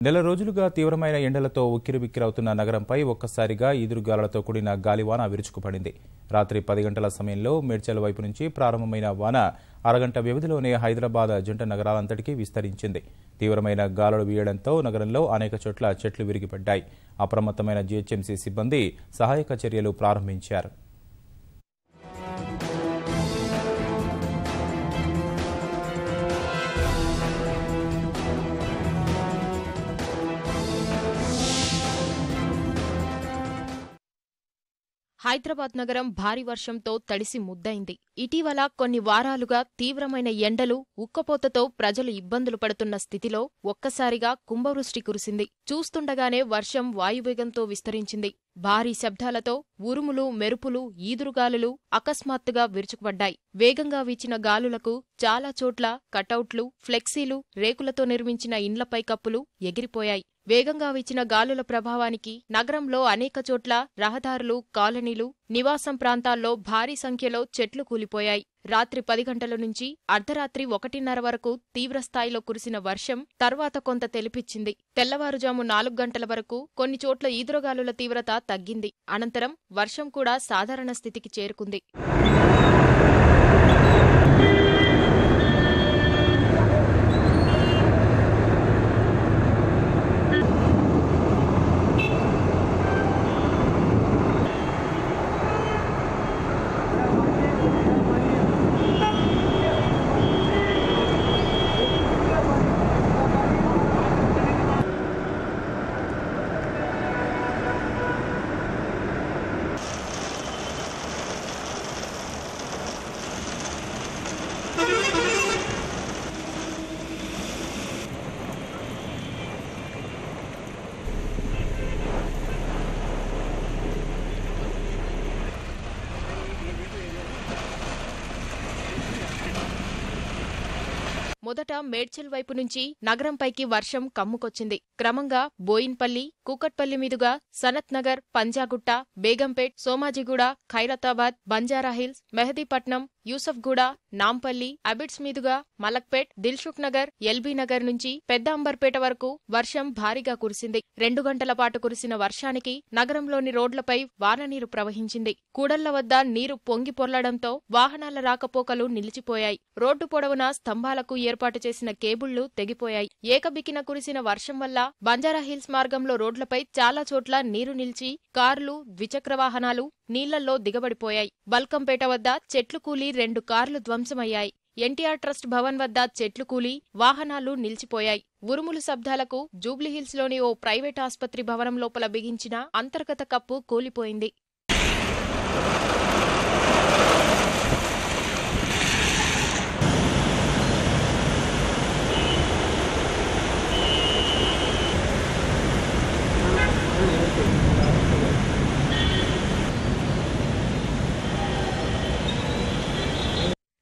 నెల రోజులుగా తీవ్రమైన ఎండలతో ఉక్కిరిబిక్కిరవుతున్న నగరంపై ఒక్కసారిగా ఈదురుగాలులతో కూడిన గాలివాన విరుచుకుపడింది. రాత్రి 10 గంటల సమయంలో మేడ్చల్ వైపు నుంచి ప్రారంభమైన వాన అరగంట వ్యవధిలోనే హైదరాబాద్ జంట నగరాలంతటికీ విస్తరించింది. తీవ్రమైన గాలులు వీయడంతో నగరంలో అనేక చోట్ల చెట్లు విరిగిపడ్డాయి. అప్రమత్తమైన జీహెచ్ఎంసీ సిబ్బంది సహాయక చర్యలు ప్రారంభించారు. హైదరాబాద్ నగరం భారీ వర్షంతో తడిసి ముద్దయింది. ఇటీవల కొన్ని వారాలుగా తీవ్రమైన ఎండలు, ఉక్కపోతతో ప్రజలు ఇబ్బందులు పడుతున్న స్థితిలో ఒక్కసారిగా కుంభవృష్టి కురిసింది. చూస్తుండగానే వర్షం వాయువేగంతో విస్తరించింది. భారీ శబ్దాలతో ఉరుములు, మెరుపులు, ఈదురుగాలులు అకస్మాత్తుగా విరుచుకుపడ్డాయి. వేగంగా వీచిన గాలులకు చాలా చోట్ల కటౌట్లు, ఫ్లెక్సీలు, రేకులతో నిర్మించిన ఇండ్లపై కప్పులు ఎగిరిపోయాయి. వేగంగా వీచిన గాలుల ప్రభావానికి నగరంలో అనేక చోట్ల రహదారులు, కాలనీలు, నివాసం ప్రాంతాల్లో భారీ సంఖ్యలో చెట్లు కూలిపోయాయి. రాత్రి 10 గంటల నుంచి అర్ధరాత్రి 1:30 వరకు తీవ్రస్థాయిలో కురిసిన వర్షం తర్వాత కొంత తెలిపిచ్చింది. తెల్లవారుజాము 4 గంటల వరకు కొన్ని చోట్ల ఈదురుగాలుల తీవ్రత తగ్గింది. అనంతరం వర్షం కూడా సాధారణ స్థితికి చేరుకుంది. మొదట మేడ్చల్ వైపు నుంచి నగరంపైకి వర్షం కమ్ముకొచ్చింది. క్రమంగా బోయిన్పల్లి, కూకట్పల్లి మీదుగా సనత్ నగర్, పంజాగుట్ట, బేగంపేట్, సోమాజిగూడ, ఖైరతాబాద్, బంజారాహిల్స్, మెహదీపట్నం, యూసఫ్గూడ, నాంపల్లి, అబిడ్స్ మీదుగా మలక్పేట్, దిల్సుఖ్ నగర్, ఎల్బీ నగర్ నుంచి పెద్ద అంబర్పేట వరకు వర్షం భారీగా కురిసింది. 2 గంటల పాటు కురిసిన వర్షానికి నగరంలోని రోడ్లపై వాననీరు ప్రవహించింది. కూడళ్ల వద్ద నీరు పొంగి పొర్లడంతో వాహనాల రాకపోకలు నిలిచిపోయాయి. రోడ్డు పొడవునా స్తంభాలకు ఏర్పాటు చేసిన కేబుళ్లు తెగిపోయాయి. ఏకబికిన కురిసిన వర్షం వల్ల బంజారాహిల్స్ మార్గంలో రోడ్లపై చాలా చోట్ల నీరు నిలిచి కార్లు, ద్విచక్ర వాహనాలు నీళ్లల్లో దిగబడిపోయాయి. బల్కంపేట వద్ద చెట్లు కూలి 2 కార్లు ధ్వంసమయ్యాయి. ఎన్టీఆర్ ట్రస్ట్ భవన్ వద్ద చెట్లు కూలి వాహనాలు నిలిచిపోయాయి. ఉరుములు శబ్దాలకు జూబ్లీహిల్స్లోని ఓ ప్రైవేట్ ఆస్పత్రి భవనం లోపల బిగించిన అంతర్గత కప్పు కూలిపోయింది.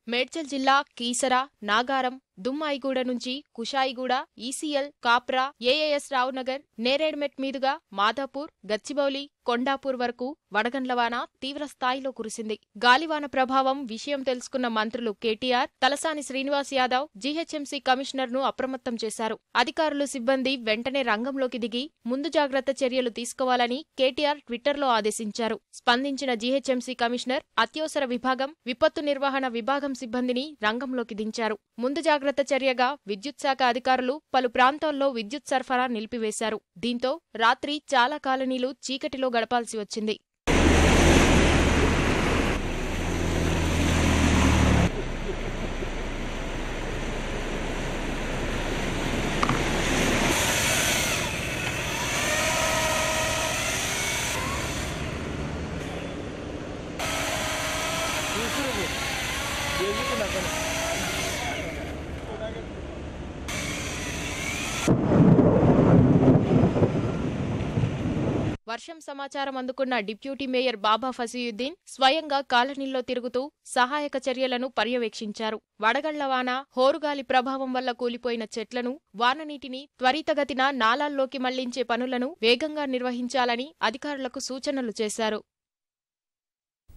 మేడ్చల్ జిల్లా కీసర, నాగారం, దుమ్మాయిగూడ నుంచి కుషాయిగూడ, ఈసీఎల్, కాప్రా, ఏఏఎస్ రావునగర్, నేరేడ్మెట్ మీదుగా మాదాపూర్, గచ్చిబౌలి, కొండాపూర్ వరకు వడగండ్లవాన తీవ్రస్థాయిలో కురిసింది. గాలివాన ప్రభావం విషయం తెలుసుకున్న మంత్రులు కేటీఆర్, తలసాని శ్రీనివాస్ యాదవ్ జీహెచ్ఎంసీ కమిషనర్ను అప్రమత్తం చేశారు. అధికారులు, సిబ్బంది వెంటనే రంగంలోకి దిగి ముందు జాగ్రత్త చర్యలు తీసుకోవాలని కేటీఆర్ ట్విట్టర్లో ఆదేశించారు. స్పందించిన జీహెచ్ఎంసీ కమిషనర్ అత్యవసర విభాగం, విపత్తు నిర్వహణ విభాగం సిబ్బందిని రంగంలోకి దించారు. ముందు జాగ్రత్త చర్యగా విద్యుత్ శాఖ అధికారులు పలు ప్రాంతాల్లో విద్యుత్ సరఫరా నిలిపివేశారు. దీంతో రాత్రి చాలా కాలనీలు చీకటిలో గడపాల్సి వచ్చింది. వర్షం సమాచారం అందుకున్న డిప్యూటీ మేయర్ బాబా ఫసీయుద్దీన్ స్వయంగా కాలనీల్లో తిరుగుతూ సహాయక చర్యలను పర్యవేక్షించారు. వడగళ్ల వాన, హోరుగాలి ప్రభావం వల్ల కూలిపోయిన చెట్లను, వాననీటిని త్వరితగతిన నాలాల్లోకి మళ్లించే పనులను వేగంగా నిర్వహించాలని అధికారులకు సూచనలు చేశారు.